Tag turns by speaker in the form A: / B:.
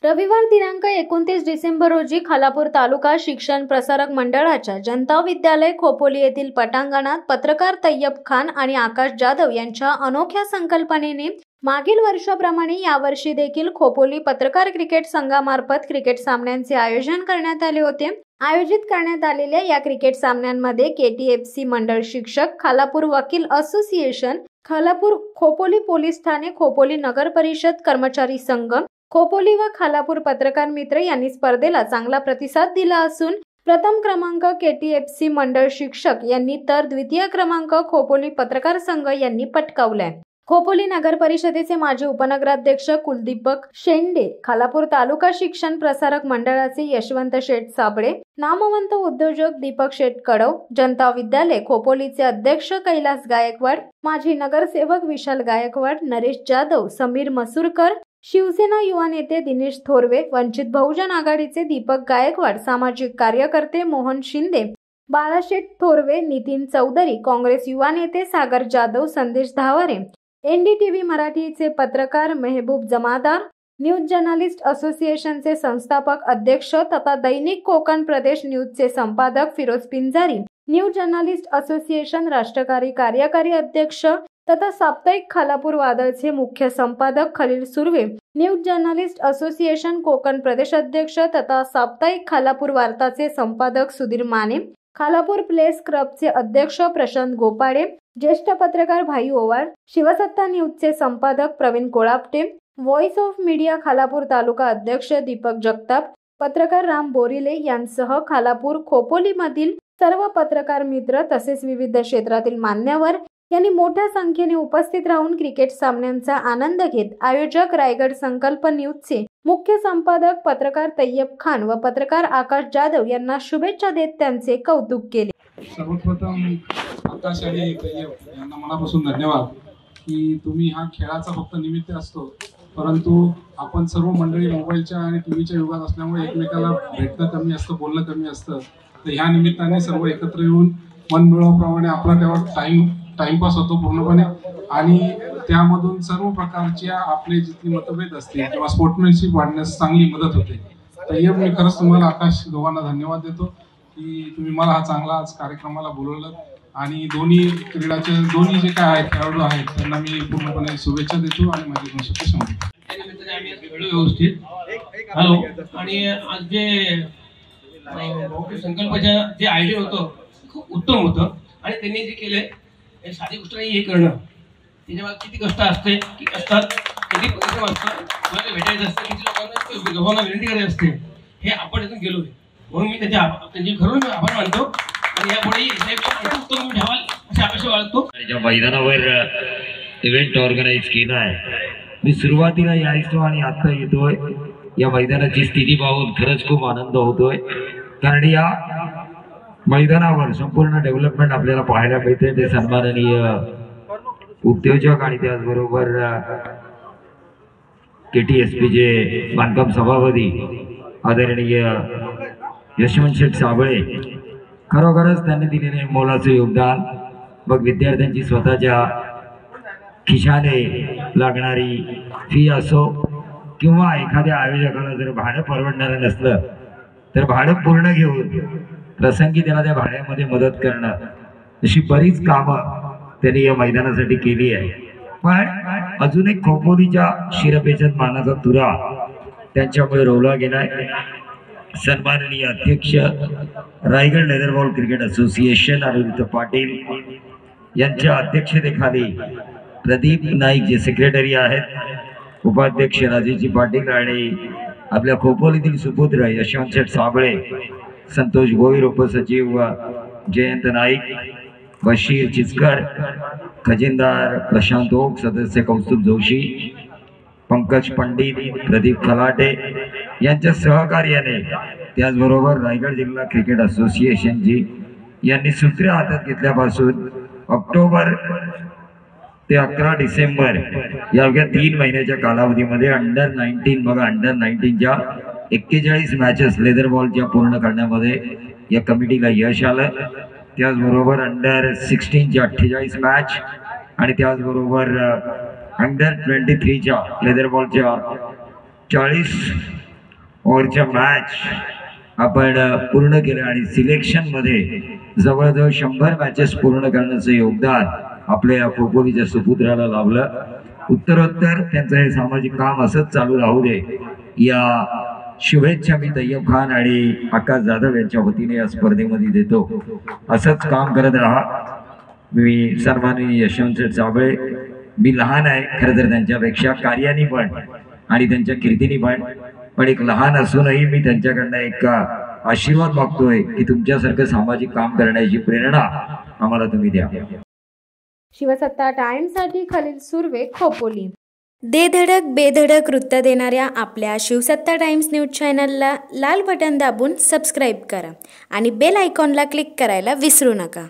A: रविवार दिनांक 29 डिसेंबर रोजी खालापूर तालुका शिक्षण प्रसारक मंडळाच्या जनता विद्यालय खोपोली येथील पटांगणात पत्रकार तय्यब खान आणि आकाश जाधव यांच्या अनोख्या संकल्पनेने मागील वर्षाप्रमाणे यावर्षी देखील खोपोली पत्रकार क्रिकेट संघामार्फत क्रिकेट सामन्यांचे आयोजन करण्यात आले होते। आयोजित करण्यात आलेल्या या क्रिकेट सामन्यांमध्ये KTFC मंडळ शिक्षक, खालापूर वकील असोसिएशन, खालापूर खोपोली पोलीस ठाणे, खोपोली नगर परिषद कर्मचारी संघ, खोपोली व खालापूर पत्रकार मित्र यांनी स्पर्धेला चांगला प्रतिसाद दिला असून प्रथम क्रमांक KTFC मंडळ शिक्षक यांनी तर द्वितीय क्रमांक खोपोली पत्रकार संघ यांनी पटकावलाय। खोपोली नगर परिषदेचे माजी उपनगराध्यक्ष कुलदीपक शेंडे, खालापूर तालुका शिक्षण प्रसारक मंडळाचे यशवंत शेठ साबळे, नामवंत उद्योजक दीपक शेठ कडव, जनता विद्यालय खोपोलीचे अध्यक्ष कैलास गायकवाड, माजी नगरसेवक विशाल गायकवाड, नरेश जाधव, समीर मसूरकर, शिवसेना युवा नेते दिनेश थोरवे, वंचित बहुजन आघाडीचे दीपक गायकवाड, सामाजिक कार्यकर्ते मोहन शिंदे, बाळाशेठ थोरवे, नितीन चौधरी, काँग्रेस युवा नेते सागर जाधव, संदेश धावारे, NDTV मराठीचे पत्रकार मेहबूब जमादार, न्यूज जर्नलिस्ट असोसिएशनचे संस्थापक अध्यक्ष तथा दैनिक कोकण प्रदेश न्यूजचे संपादक Firoz Pinjari, news journalist association राष्ट्रकारी कार्यकारी अध्यक्ष तथा साप्ताहिक खालापूर वादळचे मुख्य संपादक Khalil Surve, news journalist association Konkan प्रदेश अध्यक्ष तथा साप्ताहिक खालापूर वार्ताचे संपादक सुधीर माने, खालापूर प्लेस क्लबचे अध्यक्ष प्रशांत गोपाडे, ज्येष्ठ पत्रकार भाई ओवाळ, शिवसत्ता न्यूजचे संपादक Pravin Kolapate, voice of media Khalapur taluka अध्यक्ष दीपक जगताप, पत्रकार राम बोरिले यांसह खालापूर खोपोली मधील सर्व पत्रकार मित्र तसेच विविध क्षेत्रातील मान्यवर यांनी मोठ्या संख्येने उपस्थित राहून क्रिकेट सामन्यांचा आनंद घेत आयोजक रायगड संकल्प न्यूजचे मुख्य संपादक पत्रकार तय्यब खान व पत्रकार आकाश जाधव यांना शुभेच्छा देत त्यांचे कौतुक केले।
B: सर्वप्रथम आकाश आणि तय्यब यांना मनापासून धन्यवाद की तुम्ही हा खेळाचा फक्त निमित्त असतो, परंतु आपण सर्व मंडळी मोबाईलच्या आणि टीव्हीच्या युगात असल्यामुळे एकमेकाला भेटणं कमी असतं, बोलणं कमी असतं, तर ह्या निमित्ताने सर्व एकत्र येऊन मनमिळावाप्रमाणे आपला तेव्हा टाइमपास होतो पूर्णपणे आणि त्यामधून सर्व प्रकारच्या आपले जितकी मतभेद असतील किंवा स्पोर्ट्समॅनशिप वाढण्यास चांगली मदत होते। तय्यब, मी खरंच तुम्हाला आकाश दोघांना धन्यवाद देतो की तुम्ही मला हा चांगला आज कार्यक्रमाला बोलवलं आणि दोन्ही जे काय आहेत खेळाडू आहेत त्यांना मी पूर्णपणे शुभेच्छा देतो आणि माझी शब्द सांगतो।
C: व्यवस्थित हॅलो आणि आज जे संकल्पाच्या जे आयोजन होतं खूप उत्तम होतं आणि त्यांनी जे केलंय हे साधी गोष्ट नाही, हे करणं त्याच्या मागे किती कष्ट असते, की असतात, किती परिश्रम असतात, कोणाला भेटायचं असतं, किती लोकांना विनंती करायची असते, हे आपण इथून गेलोय म्हणून मी त्यांची खरंच आभार मानतो आणि यापुढे उत्तम ठेवाल अशी अपेक्षा बाळगतो।
D: ज्या मैदानावर इव्हेंट ऑर्गनाईज केला आहे, मी सुरुवातीला यायचो आणि आता येतोय, या मैदानाची स्थिती पाहून खरंच खूप आनंद होतोय, कारण या मैदानावर संपूर्ण डेव्हलपमेंट आपल्याला पाहायला मिळते। ते सन्माननीय उद्योजक आणि त्याचबरोबर KTSP चे बांधकाम सभापती आदरणीय यशवंत शेठ साबळे, खरोखरच त्यांनी दिलेले मोलाचे योगदान, मग विद्यार्थ्यांची स्वतःच्या खिशाने लागणारी फी असो किंवा एखाद्या आयोजकाला जर भाडं परवडणारं नसलं तर भाडं पूर्ण घेऊन प्रसंगी त्याला त्या भाड्यामध्ये मदत करणं, अशी बरीच कामं त्यांनी या मैदानासाठी केली आहे। पण अजून एक खोपोलीच्या शिरपेचात मानाचा तुरा त्यांच्यामुळे रोवला गेलाय। सन्माननीय अध्यक्ष रायगड लेदरबॉल क्रिकेट असोसिएशन अनिरुद्ध पाटील यांच्या अध्यक्षतेखाली प्रदीप नाईक जे सेक्रेटरी आहेत, उपाध्यक्ष राजेजी पाटील आणि आपल्या खोपोलीतील सुपुत्र यशवंत शेठ साबळे, संतोष गोविर उपसचिव जयंत नाईक, बशीर चिचकर, खजिनदार प्रशांत ओक, सदस्य कौस्तुभ जोशी, पंकज पंडित, प्रदीप खलाटे यांच्या सहकार्याने, त्याचबरोबर रायगड जिल्हा क्रिकेट असोसिएशन जी यांनी सूत्रे हातात घेतल्यापासून ऑक्टोबर ते 11 डिसेंबर या 3 महिन्याच्या कालावधीमध्ये अंडर 19 बघा, अंडर 19च्या 41 मॅचेस लेदर बॉलच्या पूर्ण करण्यामध्ये या कमिटीला यश आलं। त्याचबरोबर अंडर 16च्या 48 मॅच आणि त्याचबरोबर अंडर 23च्या लेदर बॉलच्या 40 ओव्हरच्या मॅच आपण पूर्ण केलं आणि सिलेक्शनमध्ये जवळजवळ 100 मॅचेस पूर्ण करण्याचं योगदान आपल्या या खोपोलीच्या सुपुत्राला लाभलं. उत्तरोत्तर त्यांचं हे सामाजिक काम असंच चालू राहू दे या शुभेच्छा मी तय्यब खान आणि आकाश जाधव यांच्या वतीने या स्पर्धेमध्ये देतो. असंच काम करत राहा. मी सन्माननीय यशवंत साबळे, मी लहान आहे खरं तर त्यांच्यापेक्षा कार्याने पण आणि त्यांच्या कीर्तीने पण एक लहान असूनही मी त्यांच्याकडनं एक आशीर्वाद मागतोय की तुमच्यासारखं सामाजिक काम करण्याची प्रेरणा आम्हाला तुम्ही द्या.
A: शिवसत्ता टाइम्ससाठी खलील सुर्वे, खोपोली. दे धडक बेधडक वृत्त देणाऱ्या आपल्या शिवसत्ता टाइम्स न्यूज चॅनलला लाल बटन दाबून सबस्क्राईब करा आणि बेल आयकॉनला क्लिक करायला विसरू नका.